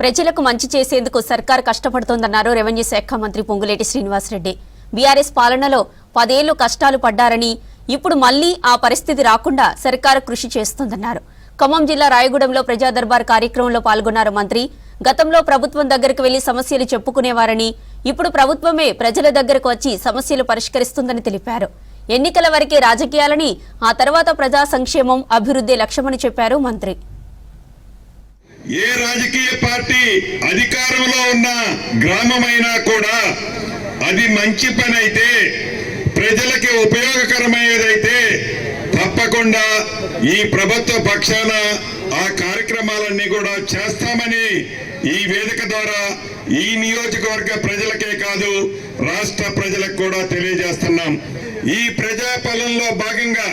ప్రజలకు మంచి చేసేందుకు సర్కార్ కష్టపడుతోందన్నారు రెవెన్యూ శాఖ మంత్రి పొంగులేటి శ్రీనివాసరెడ్డి. బీఆర్ఎస్ పాలనలో 10 ఏళ్లు కష్టాలు పడ్డారని ఇప్పుడు మళ్లీ ఆ పరిస్థితి రాకుండా సర్కార్ కృషి చేస్తోందన్నారు. ఖమ్మం జిల్లా రాయగూడెంలో ప్రజా దర్బార్ కార్యక్రమంలో పాల్గొన్నారు మంత్రి. గతంలో ప్రభుత్వం దగ్గరకు వెళ్లి సమస్యలు చెప్పుకునేవారని ఇప్పుడు ప్రభుత్వమే ప్రజల దగ్గరకు వచ్చి సమస్యలు పరిష్కరిస్తుందని తెలిపారు. ఎన్నికల వరకే రాజకీయాలని, ఆ తర్వాత ప్రజా సంక్షేమం, అభివృద్ధి లక్ష్యమని చెప్పారు మంత్రి. ఏ రాజకీయ పార్టీ అధికారంలో ఉన్న గ్రామమైనా కూడా అది మంచి పని అయితే, ప్రజలకి ఉపయోగకరమైనదైతే తప్పకుండా ఈ ప్రభుత్వ పక్షాన ఆ కార్యక్రమాలన్నీ కూడా చేస్తామని ఈ వేదిక ద్వారా ఈ నియోజకవర్గ ప్రజలకే కాదు రాష్ట్ర ప్రజలకు కూడా తెలియజేస్తున్నాం. ఈ ప్రజాపాలనలో భాగంగా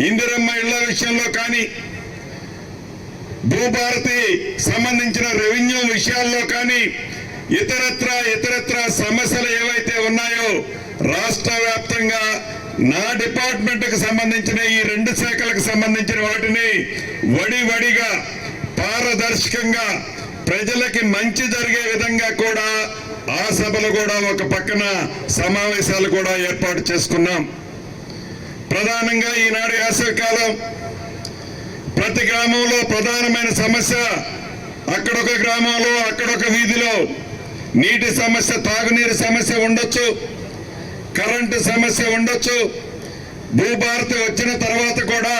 ఇందిరమ్మ ఇళ్ల విషయంలో కానీ, భూభారతి సంబంధించిన రెవెన్యూ విషయాల్లో కానీ, ఇతరత్ర సమస్యలు ఏవైతే ఉన్నాయో రాష్ట్ర వ్యాప్తంగా నా డిపార్ట్మెంట్ కు సంబంధించిన ఈ 2 శాఖలకు సంబంధించిన వాటిని వడివడిగా పారదర్శకంగా ప్రజలకి మంచి జరిగే విధంగా కూడా ఆ సభలు కూడా ఒక పక్కన సమావేశాలు కూడా ఏర్పాటు చేసుకున్నాం. ప్రధానంగా ఈనాడు వేసవికాలం ప్రతి గ్రామంలో ప్రధానమైన సమస్య, అక్కడొక గ్రామంలో అక్కడొక వీధిలో నీటి సమస్య, తాగునీరు సమస్య ఉండొచ్చు, కరెంటు సమస్య ఉండొచ్చు. భూభారతి వచ్చిన తర్వాత కూడా